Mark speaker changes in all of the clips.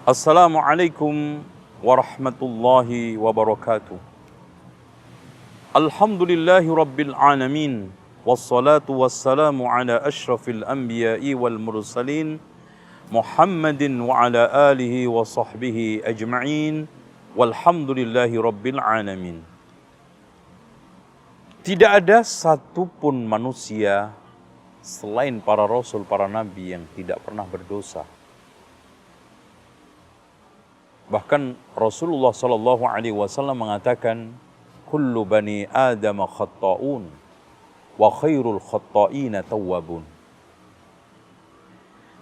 Speaker 1: Assalamualaikum warahmatullahi wabarakatuh. Alhamdulillahi rabbil alamin. Wassalatu wassalamu ala ashrafil anbiya'i wal mursalin Muhammadin wa ala alihi wa sahbihi ajma'in. Walhamdulillahi rabbil alamin. Tidak ada satupun manusia selain para rasul, para nabi yang tidak pernah berdosa. Bahkan Rasulullah sallallahu alaihi wasallam mengatakan, kullu bani Adam khatta'un wa khairul khatta'ina tawwabun.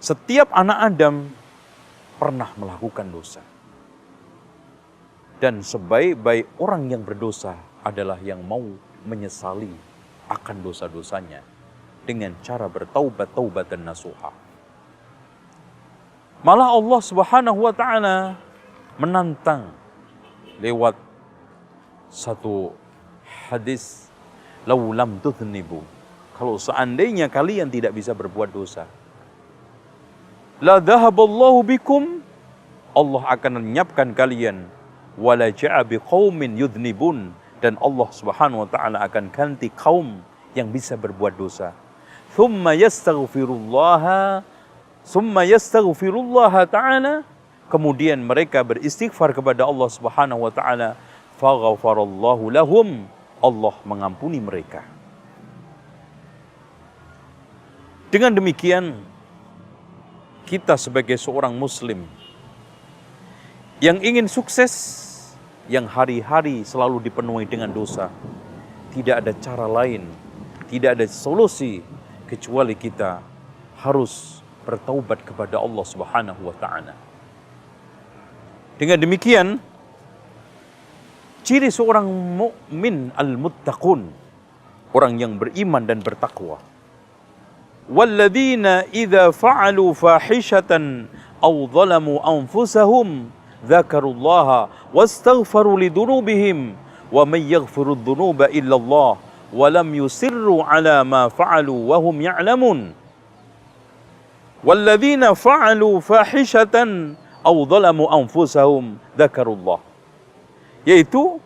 Speaker 1: Setiap anak Adam pernah melakukan dosa. Dan sebaik-baik orang yang berdosa adalah yang mau menyesali akan dosa-dosanya dengan cara bertaubat, taubatan nasuha. Malah Allah Subhanahu wa taala menantang lewat satu hadis, lau lam tudznibu, kalau seandainya kalian tidak bisa berbuat dosa, la dhahaballahu bikum, Allah akan lenyapkan kalian, wala ja'a biqaumin yudhnibun, dan Allah Subhanahu wa taala akan ganti kaum yang bisa berbuat dosa. Thumma yastaghfirullaha ta'ala, kemudian mereka beristighfar kepada Allah Subhanahu wa taala, faghfarallahu lahum, Allah mengampuni mereka. Dengan demikian, kita sebagai seorang muslim yang ingin sukses, yang hari-hari selalu dipenuhi dengan dosa, tidak ada cara lain, tidak ada solusi kecuali kita harus bertaubat kepada Allah Subhanahu wa taala. Dengan demikian, ciri seorang mukmin al-muttaqun, orang yang beriman dan bertakwa. Walladzina idza fa'alu fahishatan aw zalamu anfusahum dzakarullaha wastaghfaru lidunubihim wa may yaghfiru dzunuba illallah wa lam yusirru ala ma fa'alu wa hum ya'lamun. Walladzina fa'alu fahishatan aw zalamu anfusahum dzakarullah, yaitu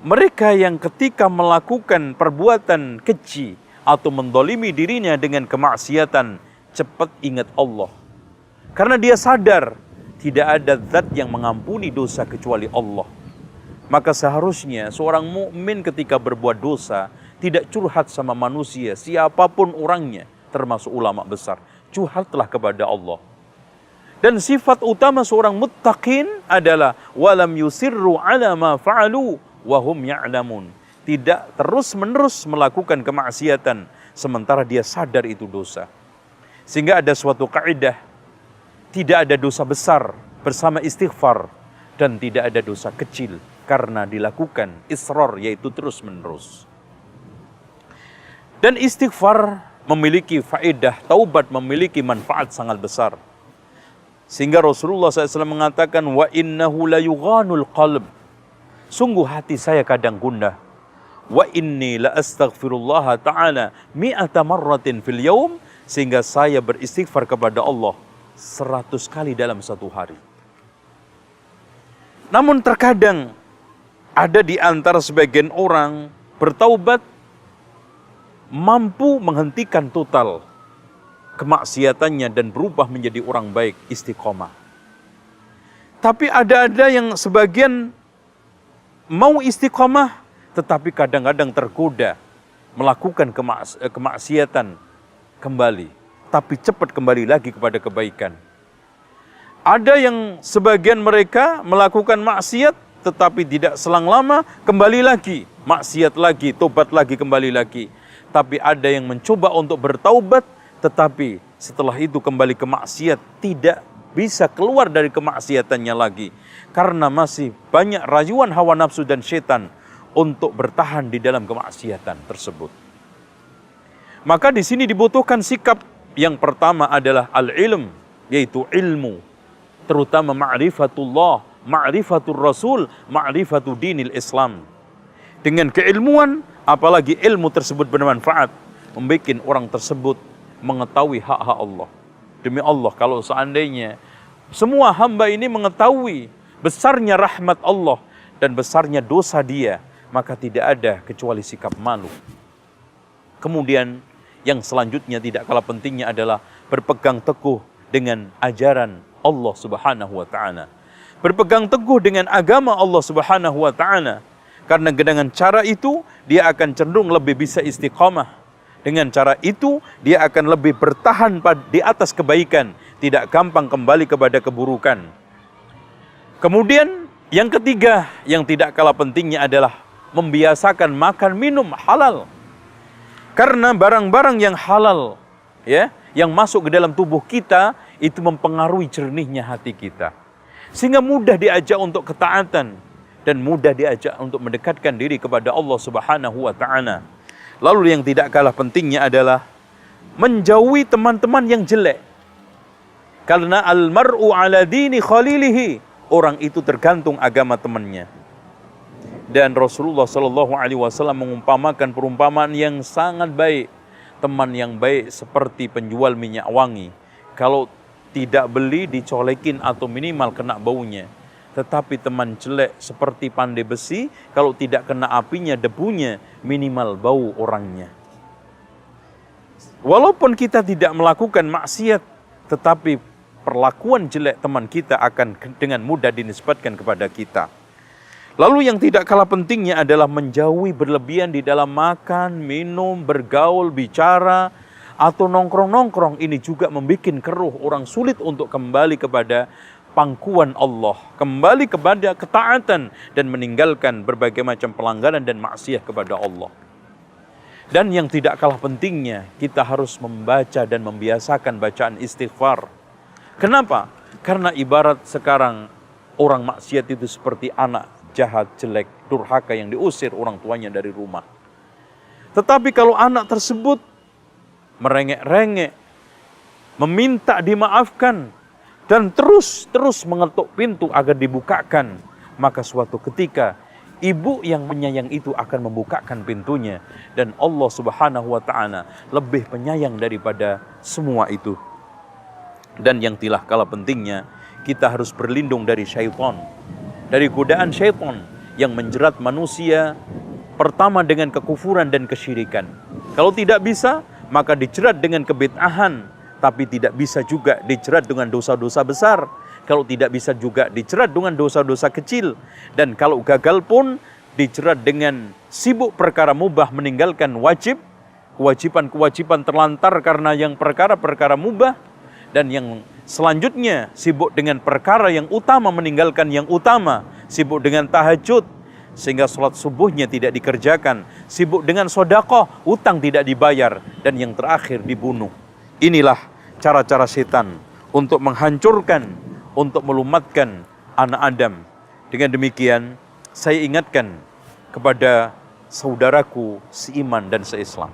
Speaker 1: mereka yang ketika melakukan perbuatan keji atau mendolimi dirinya dengan kemaksiatan, cepat ingat Allah. Karena dia sadar tidak ada zat yang mengampuni dosa kecuali Allah. Maka seharusnya seorang mukmin ketika berbuat dosa tidak curhat sama manusia, siapapun orangnya, termasuk ulama besar. Curhatlah kepada Allah. Dan sifat utama seorang muttaqin adalah walam yusirru ala ma fa'alu wa hum ya'lamun. Tidak terus-menerus melakukan kemaksiatan sementara dia sadar itu dosa. Sehingga ada suatu kaidah, tidak ada dosa besar bersama istighfar, dan tidak ada dosa kecil karena dilakukan israr, yaitu terus-menerus. Dan istighfar memiliki faedah, taubat memiliki manfaat sangat besar. Sehingga Rasulullah SAW mengatakan, wa innahu la yughanul qalb, sungguh hati saya kadang gundah. Wa inni la astaghfirullah ta'ala mi'ata marratin fil yaum, sehingga saya beristighfar kepada Allah 100 kali dalam satu hari. Namun terkadang ada di antara sebagian orang bertaubat mampu menghentikan total kemaksiatannya dan berubah menjadi orang baik, istiqomah. Tapi ada yang sebagian mau istiqomah, tetapi kadang-kadang tergoda melakukan kemaksiatan kembali, tapi cepat kembali lagi kepada kebaikan. Ada yang sebagian mereka melakukan maksiat, tetapi tidak selang lama kembali lagi, maksiat lagi, tobat lagi, kembali lagi. Tapi ada yang mencoba untuk bertaubat, tetapi setelah itu kembali ke maksiat, tidak bisa keluar dari kemaksiatannya lagi. Karena masih banyak rayuan hawa nafsu dan setan untuk bertahan di dalam kemaksiatan tersebut. Maka di sini dibutuhkan sikap. Yang pertama adalah al-ilm, yaitu ilmu, terutama ma'rifatullah, ma'rifatul rasul, ma'rifatul dinil Islam. Dengan keilmuan, apalagi ilmu tersebut bermanfaat, membuat orang tersebut mengetahui hak-hak Allah. Demi Allah, kalau seandainya Semua hamba ini mengetahui besarnya rahmat Allah dan besarnya dosa dia, maka tidak ada kecuali sikap malu. Kemudian yang selanjutnya tidak kalah pentingnya adalah berpegang teguh dengan ajaran Allah Subhanahu wa taala. Berpegang teguh dengan agama Allah Subhanahu wa taala. Karena dengan cara itu dia akan cenderung lebih bisa istiqamah. Dengan cara itu dia akan lebih bertahan di atas kebaikan, tidak gampang kembali kepada keburukan. Kemudian yang ketiga yang tidak kalah pentingnya adalah membiasakan makan minum halal. Karena barang-barang yang halal ya, yang masuk ke dalam tubuh kita itu mempengaruhi jernihnya hati kita. Sehingga mudah diajak untuk ketaatan dan mudah diajak untuk mendekatkan diri kepada Allah Subhanahu wa taala. Lalu yang tidak kalah pentingnya adalah menjauhi teman-teman yang jelek. Karena al-mar'u ala dini khalilihi, orang itu tergantung agama temannya. Dan Rasulullah Shallallahu Alaihi Wasallam mengumpamakan perumpamaan yang sangat baik. Teman yang baik seperti penjual minyak wangi. Kalau tidak beli dicolekin atau minimal kena baunya. Tetapi teman jelek seperti pandai besi, kalau tidak kena apinya, debunya, minimal bau orangnya. Walaupun kita tidak melakukan maksiat, tetapi perlakuan jelek teman kita akan dengan mudah dinisbatkan kepada kita. Lalu yang tidak kalah pentingnya adalah menjauhi berlebihan di dalam makan, minum, bergaul, bicara, atau nongkrong-nongkrong. Ini juga membuat keruh, orang sulit untuk kembali kepada pangkuan Allah, kembali kepada ketaatan dan meninggalkan berbagai macam pelanggaran dan maksiat kepada Allah. Dan yang tidak kalah pentingnya, kita harus membaca dan membiasakan bacaan istighfar. Kenapa? Karena ibarat sekarang orang maksiat itu seperti anak jahat, jelek, durhaka yang diusir orang tuanya dari rumah. Tetapi kalau anak tersebut merengek-rengek, meminta dimaafkan, dan terus mengetuk pintu agar dibukakan, maka suatu ketika ibu yang penyayang itu akan membukakan pintunya. Dan Allah Subhanahu wa ta'ala lebih penyayang daripada semua itu. Dan yang tidak kalah pentingnya, kita harus berlindung dari syaitan, dari godaan syaitan yang menjerat manusia pertama dengan kekufuran dan kesyirikan. Kalau tidak bisa, maka dijerat dengan kebid'ahan, tapi tidak bisa juga dijerat dengan dosa-dosa besar. Kalau tidak bisa juga dijerat dengan dosa-dosa kecil. Dan kalau gagal pun dijerat dengan sibuk perkara mubah, meninggalkan wajib, kewajiban-kewajiban terlantar karena yang perkara-perkara mubah. Dan yang selanjutnya sibuk dengan perkara yang utama, meninggalkan yang utama, sibuk dengan tahajud sehingga sholat subuhnya tidak dikerjakan, sibuk dengan sedekah, utang tidak dibayar, dan yang terakhir dibunuh. Inilah cara-cara setan untuk menghancurkan, untuk melumatkan anak Adam. Dengan demikian saya ingatkan kepada saudaraku seiman dan seislam,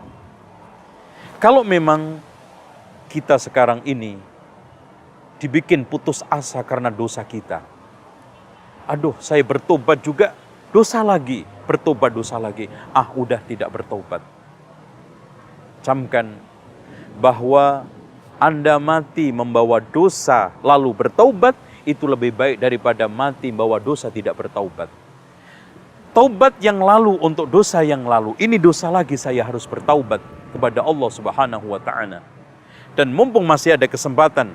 Speaker 1: kalau memang kita sekarang ini dibikin putus asa karena dosa kita. Aduh, saya bertobat juga, dosa lagi, bertobat dosa lagi. Udah tidak bertobat. Camkan bahwa Anda mati membawa dosa lalu bertaubat, itu lebih baik daripada mati membawa dosa tidak bertaubat. Taubat yang lalu untuk dosa yang lalu, ini dosa lagi, saya harus bertaubat kepada Allah Subhanahu wa ta'ala. Dan mumpung masih ada kesempatan,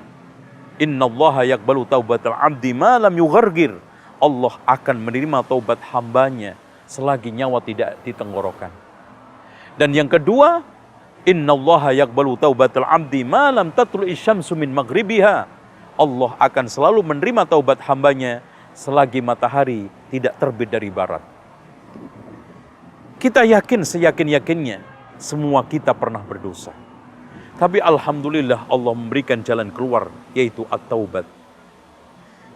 Speaker 1: innallaha yaqbalu taubatal abdi ma lam yughargir. Allah akan menerima taubat hambanya selagi nyawa tidak di tenggorokan. Dan yang kedua, innallaha yaqbalu taubatal abdi ma lam tatlu'i syamsu min maghribiha. Allah akan selalu menerima taubat hambanya selagi matahari tidak terbit dari barat. Kita yakin seyakin-yakinnya semua kita pernah berdosa. Tapi alhamdulillah Allah memberikan jalan keluar, yaitu at-taubat.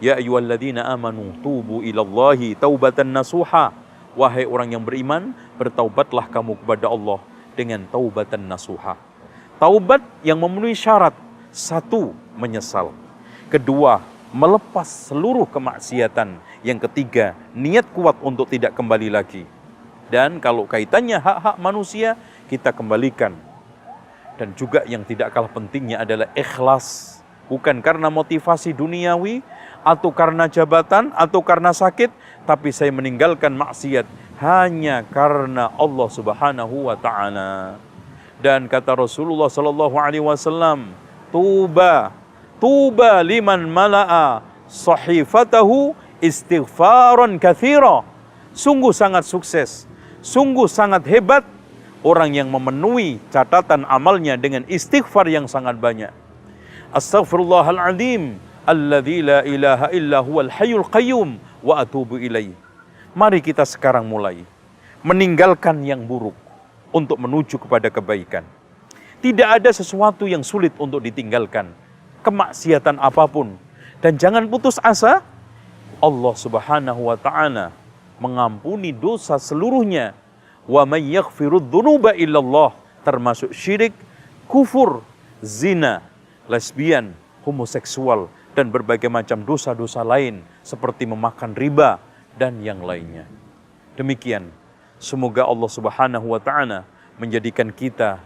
Speaker 1: Ya ayyuhalladzina amanu tubu ilallahi taubatan nasuha. Wahai orang yang beriman, bertaubatlah kamu kepada Allah dengan taubatan nasuha. Taubat yang memenuhi syarat. Satu, menyesal. Kedua, melepas seluruh kemaksiatan. Yang ketiga, niat kuat untuk tidak kembali lagi. Dan kalau kaitannya hak-hak manusia, kita kembalikan. Dan juga yang tidak kalah pentingnya adalah ikhlas bukan karena motivasi duniawi, atau karena jabatan, atau karena sakit, tapi saya meninggalkan maksiat hanya karena Allah Subhanahu wa Ta'ala. Dan kata Rasulullah sallallahu alaihi wasallam, tuba liman mala'a sahifatahu istighfaran katsira. Sungguh sangat sukses, sungguh sangat hebat orang yang memenuhi catatan amalnya dengan istighfar yang sangat banyak. Astaghfirullahaladzim alladzi la ilaha illa huwal hayyul qayyum wa atubu ilaih. Mari kita sekarang mulai meninggalkan yang buruk untuk menuju kepada kebaikan. Tidak ada sesuatu yang sulit untuk ditinggalkan, kemaksiatan apapun. Dan jangan putus asa, Allah Subhanahu wa Ta'ala mengampuni dosa seluruhnya. Wa may yaghfirudz dzunuba illallah, termasuk syirik, kufur, zina, lesbian, homoseksual, dan berbagai macam dosa-dosa lain seperti memakan riba dan yang lainnya. Demikian, semoga Allah Subhanahu wa Ta'ala menjadikan kita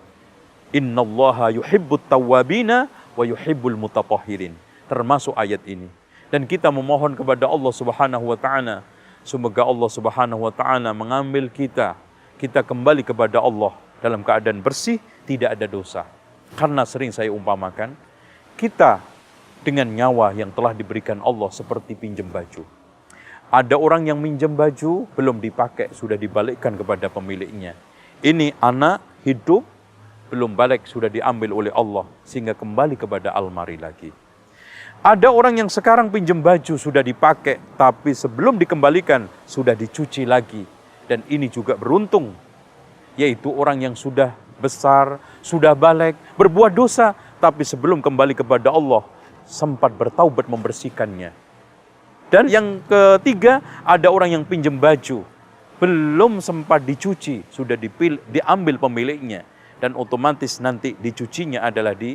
Speaker 1: innallaha yuhibbut tawwabina wa yuhibbul mutatahhirin, termasuk ayat ini. Dan kita memohon kepada Allah Subhanahu wa Ta'ala, semoga Allah Subhanahu wa Ta'ala mengambil kita kembali kepada Allah dalam keadaan bersih, tidak ada dosa. Karena sering saya umpamakan, kita dengan nyawa yang telah diberikan Allah seperti pinjam baju. Ada orang yang minjam baju, belum dipakai, sudah dibalikkan kepada pemiliknya. Ini anak hidup, belum balik, sudah diambil oleh Allah, sehingga kembali kepada almari lagi. Ada orang yang sekarang pinjam baju, sudah dipakai, tapi sebelum dikembalikan, sudah dicuci lagi. Dan ini juga beruntung, yaitu orang yang sudah besar, sudah balik, berbuat dosa, tapi sebelum kembali kepada Allah, sempat bertaubat membersihkannya. Dan yang ketiga, ada orang yang pinjam baju, belum sempat dicuci, sudah diambil pemiliknya. Dan otomatis nanti dicucinya adalah di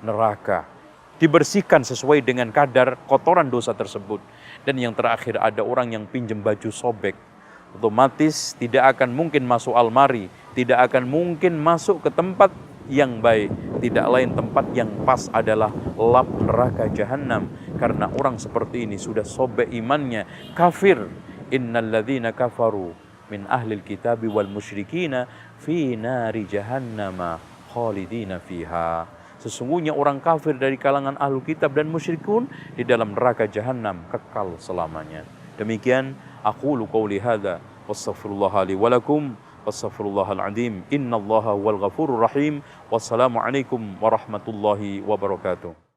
Speaker 1: neraka. Dibersihkan sesuai dengan kadar kotoran dosa tersebut. Dan yang terakhir, ada orang yang pinjam baju sobek. Otomatis tidak akan mungkin masuk almari, tidak akan mungkin masuk ke tempat yang baik. Tidak lain tempat yang pas adalah lap neraka jahanam. Karena orang seperti ini sudah sobek imannya, kafir. Innalladzina kafaru min ahlil kitabi wal musyrikina fi nari jahannama khalidina fiha. Sesungguhnya orang kafir dari kalangan ahlu kitab dan musyrikun di dalam neraka jahanam kekal selamanya. Demikian aqulu qauli hadza wastaghfirullah li wa lakum wastaghfirullahal azim innallaha wal ghafurur rahim. Wassalamu alaikum warahmatullahi wabarakatuh.